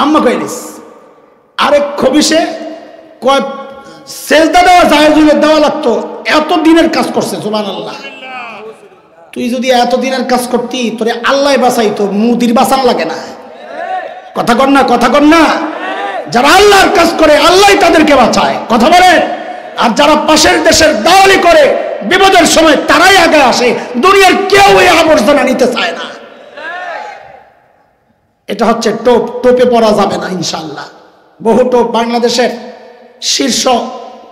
আম্মা কয়ে লাইছে। আরেক খবিসে কয় সেজদা দেওয়া জায়েজুলের দেওয়া লাগতো, এত দিনের কাজ করছে। সুবহানাল্লাহ, তুই যদি এত দিনের কাজ করতি তোরে আল্লাহ বাঁচাইতো, মুদির বাঁচান লাগে না। কথা কর না, কথা কর না। যারা আল্লাহর কাজ করে আল্লাহ তাদেরকে বাঁচায়, কথা বলে। আর যারা পাশের দেশের দাওয়ালি করে বিপদের সময় তারাই আগে আসে, দুনিয়ার কেউ এই আবর্জনা নিতে চায় না। এটা হচ্ছে টোপ, টোপে পড়া যাবে না ইনশাআল্লাহ। বহু টোপ বাংলাদেশের শীর্ষ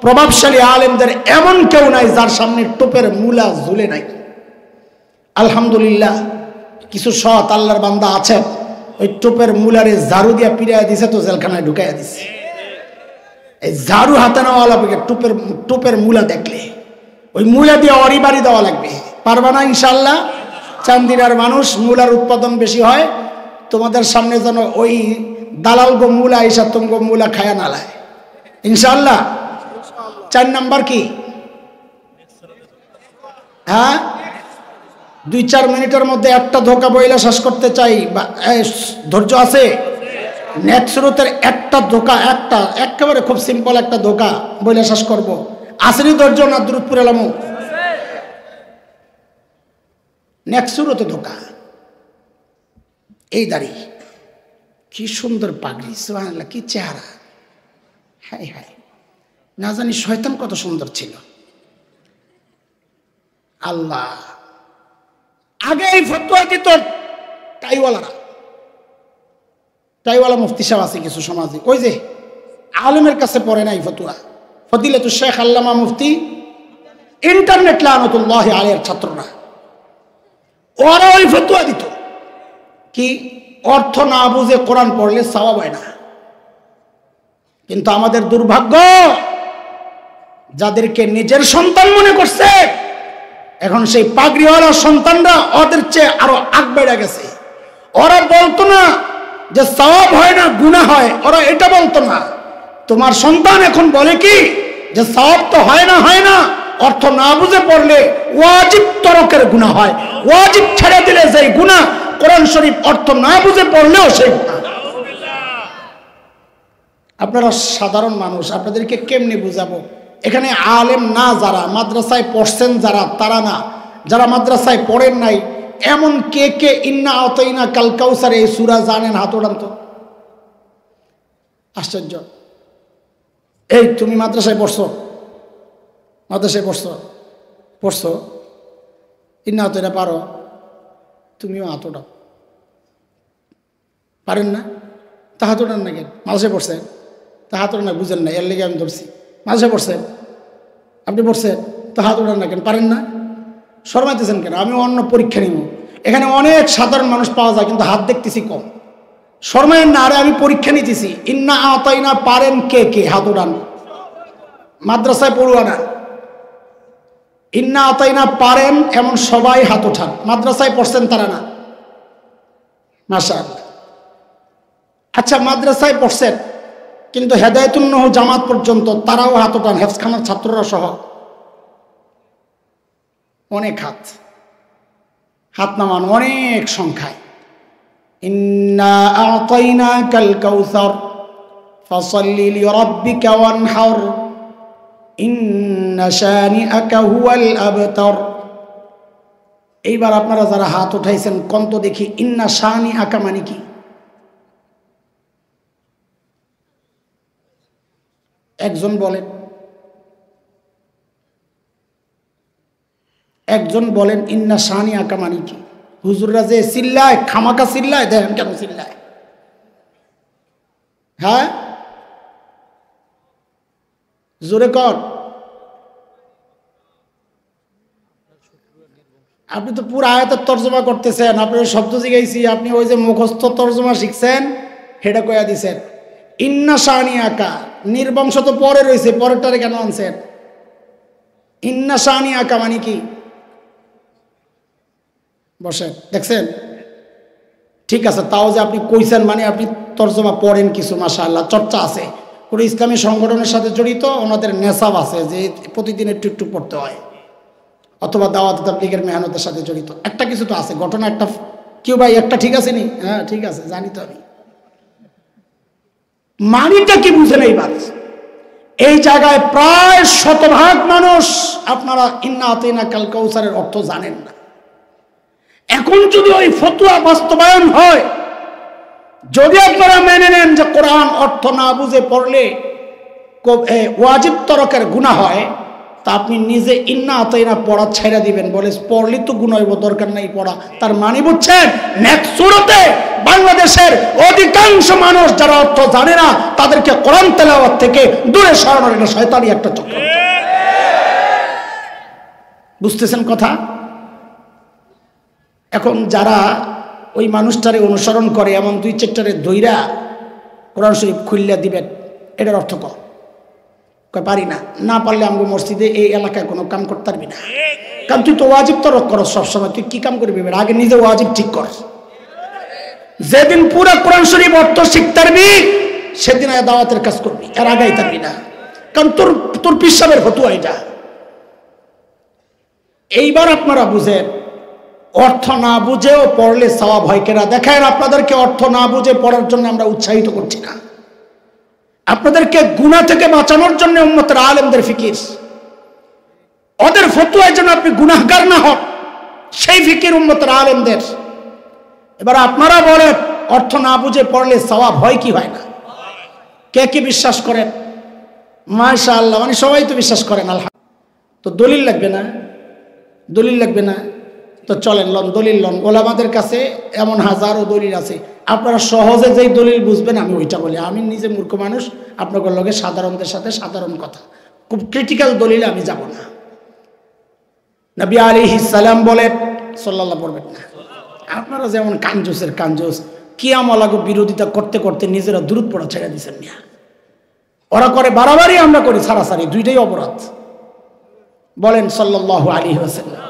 প্রভাবশালী আলেমদের এমন কেউ নাই যার সামনে টোপের মূলা ঝুলে নাই। আলহামদুলিল্লাহ, কিছু সৎ আল্লাহর বান্দা আছেন, ওই টোপের মূলারে ঝাড়ু দিয়া পিড়াইয়া দিছে তো জেলখানায় ঢুকাইয়া দিছে। এই ঝাড়ু হাতে নেওয়ালা টোপের মূলা দেখলে ওই মূলা দিয়ে অরি বাড়ি দেওয়া লাগবে। পারবা না ইনশাল্লাহ? চান্দিনার মানুষ, মূলার উৎপাদন বেশি হয়, তোমাদের সামনে যেন ওই দালাল গো মূলা এসা তুমগো মূলা খায়া নালায় ইনশাল্লাহ। 4 নাম্বার কি? হ্যাঁ, 2-4 মিনিটের মধ্যে একটা ধোকা বইলা শেষ করতে চাই। ধৈর্য আছে? নেক্সট শুরুতের একটা ধোকা, একটা একেবারে খুব সিম্পল একটা ধোকা বইলা শেষ করবো। আসেনি ধৈর্য না? দুরুদপুর এলামু নেক্সট শুরুতে ধোকা। এই দাড়ি, কি সুন্দর পাগড়ি, সুবহানাল্লাহ, কি চেহারা, হায় হায়, না জানি শয়তান কত সুন্দর ছিল। আল্লাহ, আগে এই ফতোয়া দিত টাইওয়ালারা, টাইওয়ালা মুফতি সাহেব আছে কিছু সমাজে, ওই যে আলেমের কাছে পড়ে নাই ফতোয়া। ফদিলাতুল শেখ আল্লামা মুফতি ইন্টারনেট লানাতুল্লাহ আলাইহির ছাত্ররা, ওরা ওই ফতোয়া দিত কি অর্থ না বুঝে কোরআন পড়লে সওয়াব হয় না। কিন্তু আমাদের দুর্ভাগ্য, যাদেরকে নিজের সন্তান মনে করছে এখন সেই পাগড়িওয়ালা সন্তানরা ওদের চেয়ে আরো আগ বেড়ে গেছে। ওরা বলতো না যে সওয়াব হয় না গুনাহ হয়, ওরা এটা বলতো না। তোমার সন্তান এখন বলে কি যে সওয়াব তো হয় না, অর্থ না বুঝে পড়লে ওয়াজিব তরকের গুনাহ হয়, ওয়াজিব ছেড়ে দিলে যেই গুনাহ, কোরআন শরীফ অর্থ না বুঝে পড়লেও সেই গুনাহ। আপনারা সাধারণ মানুষ, আপনাদেরকে কেমনে বুঝাবো? এখানে আলেম না যারা, মাদ্রাসায় পড়ছেন যারা, তারা না, যারা মাদ্রাসায় পড়েন নাই, এমন কে কে ইন্না আতাইনা কাল কাউসার এই সূরা জানেন? হাত ওঠান তো। আশ্চর্য, এই তুমি মাদ্রাসায় পড়ছো, মাদ্রাসায় পড়ছো ইন্না আতাইনা পারো, তুমিও হাত ওঠাও। পারেন না? তা হাত ওঠান না কেন? মাদ্রাসায় পড়ছেন তা হাত ওঠান না, বুঝেন না, এর লেগে আমি ধরছি। মাদ্রাসায় পড়ছেন, আপনি পড়ছেন তো হাত ওঠান না কেন? পারেন না? শরমাইতেছেন কেন? আমি অন্য পরীক্ষা নিব, এখানে অনেক সাধারণ মানুষ পাওয়া যায় কিন্তু হাত দেখতেছি কম। শরমায়েন না, আরে আমি পরীক্ষা নিতেছি। ইন্না আতাইনা পারেন কে কে? হাত ওঠান। মাদ্রাসায় পড়ুয়া না, ইন্না আতাইনা পারেন এমন সবাই হাত ওঠান। মাদ্রাসায় পড়ছেন তারা না, মাশাআল্লাহ। আচ্ছা, মাদ্রাসায় পড়ছেন কিন্তু হেদায়েতুন নূহ জামাত পর্যন্ত তারাও হাত ওঠান, হেফজখানার ছাত্ররা সহ অনেক হাত নামান, অনেক সংখ্যায়। ইন্না আতাইনাকাল কাউসার ফাসাল্লি লিরাব্বিকা ওয়ানহার ইন্না শানিআকা হুয়াল আবতার। এইবার আপনারা যারা হাত উঠাইছেন কোন তো দেখি ইন্না শানিআকা মানে কি? একজন বলেন ইন্না শানিআকা মানে কি? হুজুররা যে চিল্লায়, খামাকা চিল্লায়, দেখেন কেন চিল্লায়? হ্যাঁ, জোরে কর। আপনি তো পুরো আয়াতের তর্জমা করতেছেন, আপনার শব্দ জিগাইছি, আপনি ওই যে মুখস্থ তর্জমা শিখছেন সেটা কইয়া দিছেন। ইন্না শানিয়াকা, নির্বংশ তো পরে রয়েছে, পরেরটারে কেন আনছেন? ইন্না শানিয়াকা মানে কি? বসেন, দেখছেন? ঠিক আছে, তাও যে আপনি কইছেন মানে আপনি তর্জমা পড়েন কিছু, মাশাআল্লাহ, চর্চা আছে। কোনো ইসলামী সংগঠনের সাথে জড়িত, ওনাদের নেশাব আছে যে প্রতিদিন একটু একটু পড়তে হয়, অথবা দাওয়াত তাবলীগের মেহনতের সাথে জড়িত একটা কিছু তো আছে। ঘটনা একটা কেউ ভাই একটা ঠিক আছে নি? হ্যাঁ ঠিক আছে, জানি তো আমি। মানিটা কি বুঝেন এইবার? এই জায়গায় প্রায় শতভাগ মানুষ আপনারা ইন্না আতাইনা কাল কাউসারের অর্থ জানেন না। এখন যদি ওই ফতোয়া বাস্তবায়ন হয়, যদি আপনারা মেনে নেন যে কোরআন অর্থ না বুঝে পড়লে ওয়াজিব তরকের গুনাহ হয়, তা আপনি নিজে ইন্না আতাইনা পড়া ছেড়ে দিবেন, বলে পড়লে তো গুনাহ হইব, দরকার নাই পড়া। তার মানে বুঝছেন, নেক্সট সুরতে বাংলাদেশের অধিকাংশ মানুষ যারা অর্থ জানে না তাদেরকে কোরআন তেলাওয়াত থেকে দূরে সরানোর এটা শয়তানি একটা চক্রান্ত। বুঝতেছেন কথা? এখন যারা ওই মানুষটারে অনুসরণ করে, এমন দুই চারটারে দইরা কোরআন শরীফ খুললে দিবেন, এটার অর্থ কয় পারি না, না পারলে আমগো মসজিদে এই এলাকায় কোনো কাম করতে পারবি না। কারণ তুই তো ওয়াজিব তরক করস সবসময়, তুই কি কাম করবি? আগে নিজে ওয়াজিব ঠিক কর। যেদিন পুরো কোরআন শরীফ অর্থ শিখতে পারবি সেদিন আয় দাওয়াতের কাজ করবি, এর আগাই পারবি না, কারণ তোর পিসাবের ফতুয়া এটা। এইবার আপনারা বুঝেন, অর্থ না বুঝেও পড়লে সওয়াব হয় কিনা দেখেন। আপনাদেরকে অর্থ না বুঝে পড়ার জন্য আমরা উৎসাহিত করছি না, আপনাদেরকে গুনাহ থেকে বাঁচানোর জন্য উম্মতের আলেমদের ফিকির, ওদের ফতোয়ার জন্য আপনি গুনাহগার না হন, সেই ফিকির উম্মতের আলেমদের। এবার আপনারা বলেন অর্থ না বুঝে পড়লে সওয়াব হয় কি হয় না? কে কি বিশ্বাস করেন? মাশাআল্লাহ, মানে সবাই তো বিশ্বাস করেন। আলহামদুলিল্লাহ। তো দলিল লাগবে না? দলিল লাগবে না তো চলেন লন, দলিল লন। ওলামাদের কাছে এমন হাজারো দলিল আছে, আপনারা সহজে যেই দলিল বুঝবেন আমি ওইটা বলি। আমি নিজে মূর্খ মানুষ, আপনাদের লগে সাধারণদের সাথে সাধারণ কথা, খুব ক্রিটিক্যাল দলিলে আমি যাব না। নবী আলাইহিস সালাম বলেন, সাল্লাল্লাহু পড়বেন না। আপনারা যেমন কাঞ্জুসের কাঞ্জুস, কিয়ামলাগো বিরোধিতা করতে করতে নিজেরা দুরূদ পড়া ছেড়ে দিচ্ছেন না। ওরা করে বাড়াবাড়ি, আমরা করি ছাড়াছাড়ি, দুইটাই অপরাধ। বলেন সাল্লাল্লাহু আলাইহি ওয়াসাল্লাম।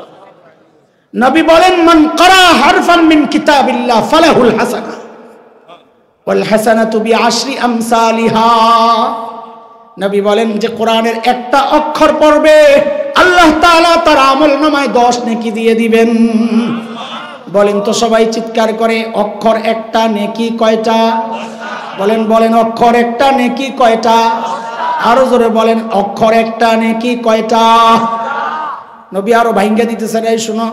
নবী বলেন, মান ক্বারা হারফান মিন কিতাবিল্লাহ ফালাহুল হাসানাহ ওয়াল হাসানাতু বিআশরি আমসালিহা। নবী বলেন যে কোরআনের একটা অক্ষর পড়বে আল্লাহ তাআলা তার আমলনামায় 10 নেকি দিয়ে দিবেন। বলেন তো সবাই চিৎকার করে, অক্ষর একটা নেকি কয়টা? বলেন বলেন, অক্ষর একটা নেকি কয়টা? আরো জোরে বলেন, অক্ষর একটা নেকি কয়টা? নবী আরো ভাঙ্গা দিতেছেন, এই শুনো,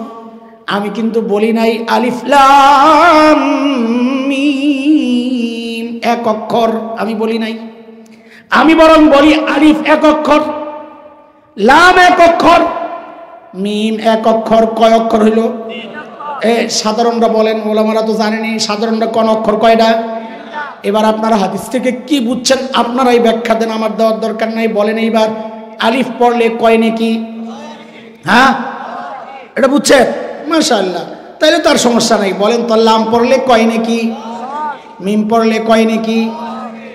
আমি কিন্তু বলি নাই আলিফ লাম মিম এক অক্ষর, আমি বলি নাই। আমি বরং বলি আলিফ এক অক্ষর, লাম এক অক্ষর, মিম এক অক্ষর। কয় অক্ষর হইল? সাধারণরা বলেন, ওলামারা তো জানেনি সাধারণরা কোন অক্ষর কয়টা। এবার আপনারা হাদিস থেকে কি বুঝছেন আপনারাই ব্যাখ্যা দেন, আমার দেওয়ার দরকার নাই। বলেন এইবার আলিফ পড়লে কয় নেকি? হ্যাঁ, এটা বুঝছেন? মাশাআল্লাহ, তাইলে তার সমস্যা নাই। বলেন তো লাম পড়লে কয় নেকি? মিম পড়লে কয় নেকি?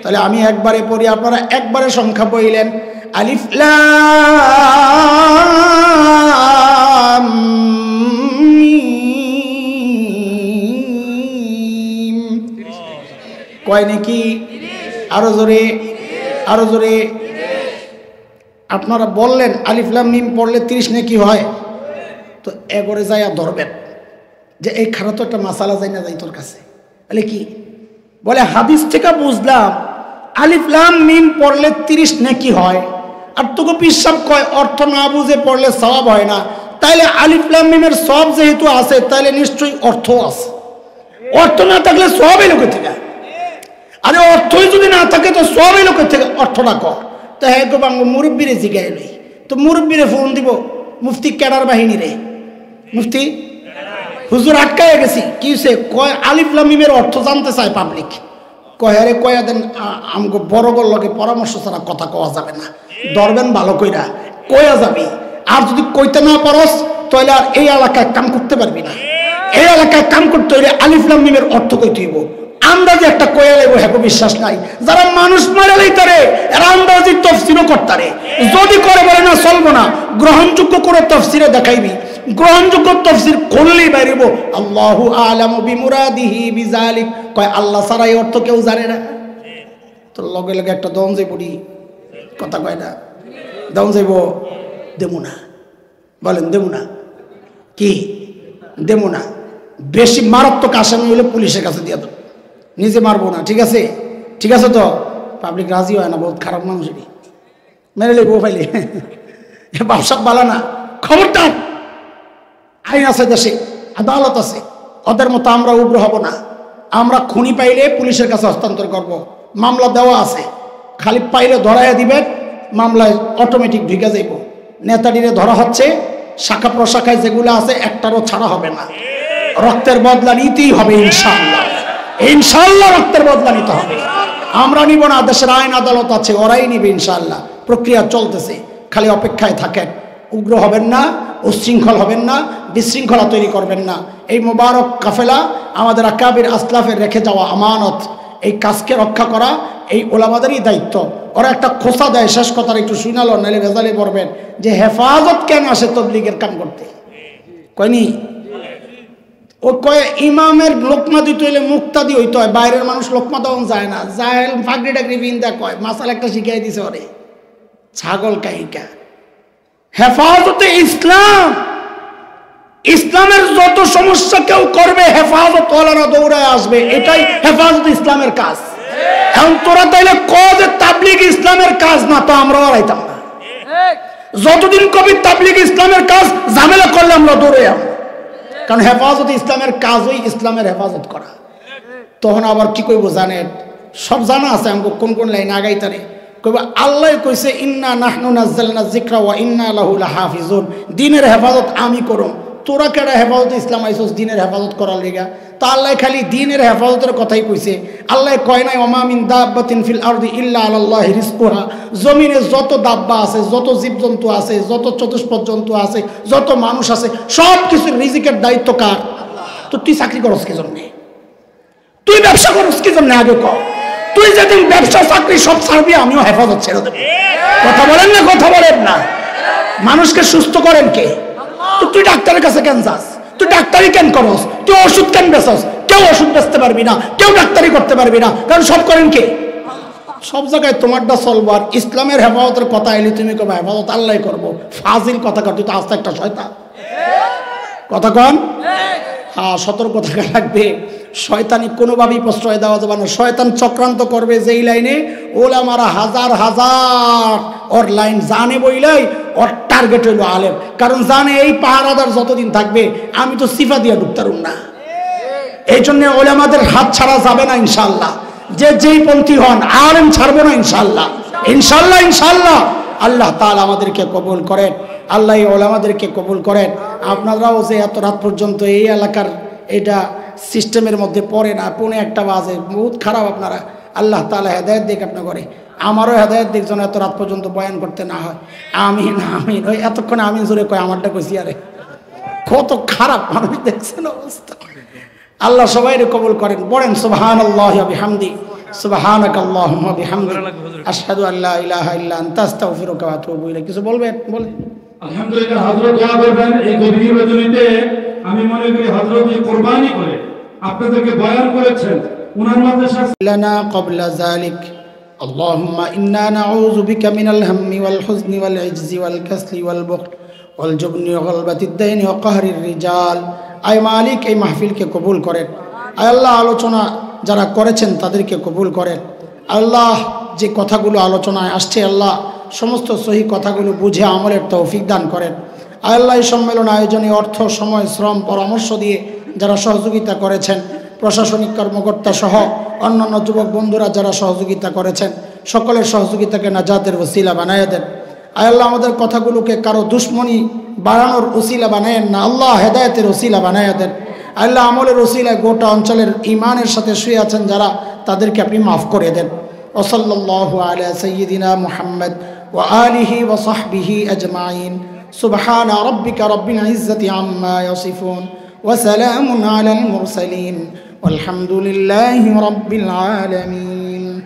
তাহলে আমি একবারে পড়ি, আপনারা একবারে সংখ্যা বইলেন। আলিফ লাম মিম কয় নেকি? আরো জোরে, আরো জোরে। আপনারা বললেন আলিফ লাম মিম পড়লে 30 নেকি হয়। তো এগরে যাইয়া ধরবেন যে এই খারাপ তো একটা মাসালা যাই না যাই তোর কাছে। তাহলে কি বলে? হাদিস থেকে বুঝলাম আলিফ লাম মিম পড়লে 30 নেকি হয়, আর তোকে পিসাব কয় অর্থ না বুঝে পড়লে সওয়াব হয় না। তাইলে আলিফ লাম মিমের সওয়াব যেহেতু আছে, তাইলে নিশ্চয়ই অর্থ আছে। অর্থ না থাকলে সওয়াব এই লোকের থেকে। আরে অর্থই যদি না থাকে তো সওয়াব এই লোকের থেকে। অর্থটা কর তো হ্যাঁ গো বাংলা মুরব্বীরে জিগাই লই, তো মুরব্বীরে ফোন দিব, মুফতি ক্যাডার বাহিনী রে, মুফতি হুজুর আটকায় গেছি, কি হয়েছে? কয় আলিফ লাম মিমের অর্থ জানতে চায় পাবলিক। কয় আরে কয়া দেন, আমগো বড়গর লগে পরামর্শ ছাড়া কথা কওয়া যাবে না। ধরবেন ভালো কইরা, কইয়া যাবি। আর যদি কইতে না পারস তাহলে আর এই এলাকায় কাম করতে পারবি না। এই এলাকায় কাম করতে হইলে আলিফ লাম মিমের অর্থ কইতে হইব। আন্দাজে একটা কইয়া লাগবে, হ্যাঁ বিশ্বাস নাই। যারা মানুষ মারে লইতারে এরা আন্দাজি তফসিরও করতারে, যদি করে বলে না চলবো না, গ্রহণযোগ্য করে তফসিরে দেখাইবি। গ্রহণযোগ্য তফসির করলেই বাইরিব আল্লাহু আলামু বিমুরাদিহি বিযালিক, কয় আল্লাহ ছাড়া এই অর্থ কেউ জানে না। তো লগে লগে একটা দম যে পড়ি, কথা কয় না, দম যাইব দেবো না, বলেন দেবো না, কি দেবো না। বেশি মারাত্মক আসামি হলে পুলিশের কাছে দিয়ে দেবো, নিজে মারবো না, ঠিক আছে? ঠিক আছে তো পাবলিক রাজি হয় না, বহুত খারাপ মানুষ, মেরে লেবো ফাইলে ব্যবসা বালা না। খবরদার, আইন আছে দেশে, আদালত আছে, ওদের মতো আমরা উগ্র হব না। আমরা খুনি পাইলে পুলিশের কাছে হস্তান্তর করব, মামলা দেওয়া আছে, খালি পাইলে ধরাইয়া দিবেন, মামলায় অটোমেটিক ঢুকে যাইব। নেতাটিরে ধরা হচ্ছে, শাখা প্রশাখায় যেগুলো আছে একটারও ছাড়া হবে না, রক্তের বদলা নিতেই হবে ইনশাআল্লাহ। ইনশাআল্লাহ রক্তের বদলা নিতে হবে, আমরা নিব না। দেশের আইন আদালত আছে, ওরাই নিবে ইনশাআল্লাহ। প্রক্রিয়া চলতেছে, খালি অপেক্ষায় থাকেন। উগ্র হবেন না, উচ্ছৃঙ্খল হবেন না, বিশৃঙ্খলা তৈরি করবেন না। এই মোবারক কাফেলা আমাদের আকাবির আসলাফের রেখে যাওয়া আমানত, এই কাজকে রক্ষা করা এই ওলামাদেরই দায়িত্ব। ওরা একটা খোসা দেয়, শেষ কথার একটু শুনালো, নাহলে ভেজালে পড়বেন যে হেফাজত কেন আসে তবলিগের কাম করতে, কয়নি? ও কয় ইমামের লোকমা দিতে হইলে মুক্তাদি হইতে হয়, বাইরের মানুষ লোকমা দেওয়া যায় না। জাহেল ফাগড়ি টাকরি বিন্দা কয় মাসাল একটা শিখাই দিছে ওরে, ছাগল কাহিকা। হেফাজতে ইসলাম, ইসলামের যত সমস্যা কেউ করবে হেফাজত ওয়ালারা দৌড়ায় আসবে, এটাই হেফাজত ইসলামের কাজ। এখন তোরা তাইলে যে তাবলিগ ইসলামের কাজ না, তো আমরাও আইতাম না। যতদিন কবি তাবলিগ ইসলামের কাজ, ঝামেলা করলে আমরা দৌড়ে যাব, কারণ হেফাজত ইসলামের কাজই ইসলামের হেফাজত করা। তখন আবার কি কইব জানেন, সব জানা আছে আমাকে কোন কোন লাইন আগাইতারে। কইব আল্লাহ কইছে ইন্না নাহনু নাযালনা যিকরা ওয়া ইন্না লাহু লাহাফিজুন, দ্বীনের হেফাজত আমি করুম। তোরা কেডা হেফাজত ইসলাম আইছস দ্বীনের হেফাজত করার লিগা? তো আল্লাহ খালি দ্বীনের হেফাজতের কথাই কইছে। আল্লাহ কয় নাই ওমা মিন দাব্বাতিন ফিল আরদি ইল্লা আলাল্লাহি রিজকুহা, জমিনে যত দাব্বা আছে, যত জীবজন্তু আছে, যত চতুষ্পদ জন্তু আছে, যত মানুষ আছে, সব কিছুর রিজিকের দায়িত্ব কার? তো তুই চাকরি করস কি জন্য? তুই ব্যবসা করস কি জন্য? আগে কর। তুই যেদিন ব্যবসা চাকরি সব ছাড়বি, আমিও হেফাজত ছেড়ে দেবো। কথা বলেন না, কথা বলেন না। মানুষকে সুস্থ করেন কে? তো তুই ডাক্তারের কাছে কেন যাস? তুই ডাক্তারি কেন করস? তুই ওষুধ কেন বেচস? কেউ ওষুধ বেচতে পারবি না, কেউ ডাক্তারি করতে পারবি না, কারণ সব করেন কে? সব জায়গায় তোমারটা চলবার। ইসলামের হেফাজতের কথা এলি তুমি কবে হেফাজত আল্লাহ করবো? ফাজিল কথা কর, তুই তো আস্তে একটা শয়তান। কথা কন, হ্যাঁ সতর্ক থাকা লাগবে। শয়তানি কোনোভাবেই প্রশ্রয় দেওয়া যাবে না। শয়তান চক্রান্ত করবে যেই লাইনে, ওলামারা হাজার হাজার ওর লাইন জানে বইলাই ওর টার্গেট হইল আলেম। কারণ জানে এই পাহারাদার যতদিন থাকবে আমি তো সিফা দিয়ে ঢুকতারুম না। এই জন্য ওলামাদের হাত ছাড়া যাবে না ইনশাল্লাহ। যে যেই পন্থী হন, আলেম ছাড়বো না ইনশাল্লাহ, ইনশাল্লাহ, ইনশাল্লাহ। আল্লাহ তাআলা আমাদেরকে কবুল করেন, আল্লাহ ওলামাদেরকে কবুল করেন। আপনারাও যে এত রাত পর্যন্ত এই এলাকার এটা সিস্টেমের মধ্যে পড়ে না, পৌনে একটা বাজে, বহুত খারাপ আপনারা। আল্লাহ তাআলা হেদায়েত দিক আপনার করে, আমারও হেদায়েত দিক যেন এত রাত পর্যন্ত বয়ান করতে না হয়। আমিন আমিন। ওই এতক্ষণে আমিন জোরে কয়, আমারটা কইছি আরে কত খারাপ মানুষ দেখছেন অবস্থা। আল্লাহ সবাইরে কবুল করেন। পড়েন সুবহানাল্লাহি ওয়া বিহামদি, সুবহানাকাল্লাহুম্মা ওয়া বিহামদিক, আশহাদু আল্লা ইলাহা ইল্লা আনতা আস্তাগফিরুকা ওয়া আতুবু ইলাইক। কিছু বলবেন? বলেন। আলহামদুলিল্লাহ, হযরত দোয়া করবেন। এই গভীর রজনীতে আমি মনে করি হযরত কুরবানি করে আপনাদেরকে বয়ান করেছেন, উনার মাঝে লানা ক্বাবলা যালিক আল্লাহুম্মা ইন্না নাউযু বিকা মিনাল হাম্মি ওয়াল হুজনি ওয়াল ইজজি ওয়াল কাসলি ওয়াল বুখল ওয়াল জুবনি ওয়া গলবাতিদ দাইনি ওয়া কাহরির রিজাল। আয় মালিক, এই মাহফিলকে কবুল করেন। আয় আল্লাহ, আলোচনা যারা করেছেন তাদেরকে কবুল করেন। আল্লাহ, যে কথাগুলো আলোচনায় আসছে আল্লাহ সমস্ত সহি কথাগুলো বুঝে আমলের তৌফিক দান করেন। আয় আল্লাহ, এই সম্মেলন আয়োজনে অর্থ, সময়, শ্রম, পরামর্শ দিয়ে যারা সহযোগিতা করেছেন, প্রশাসনিক কর্মকর্তা সহ অন্যান্য যুবক বন্ধুরা যারা সহযোগিতা করেছেন, সকলের সহযোগিতাকে নাজাতের ওসিলা বানায় দেন। আয় আল্লাহ, আমাদের কথাগুলোকে কারো দুশ্মনী বাড়ানোর ওসিলা বানায়েন না আল্লাহ, হেদায়েতের ওসিলা বানায় দেন। আল্লাহ, আমলের ওসিলায় গোটা অঞ্চলের ইমানের সাথে শুয়ে আছেন যারা, তাদেরকে আপনি মাফ করে দেন। ওয়া সাল্লাল্লাহু আলা সাইয়্যিদিনা মুহাম্মদ وآله وصحبه أجمعين سبحان ربك رب العزة عما يصفون وسلام على المرسلين والحمد لله رب العالمين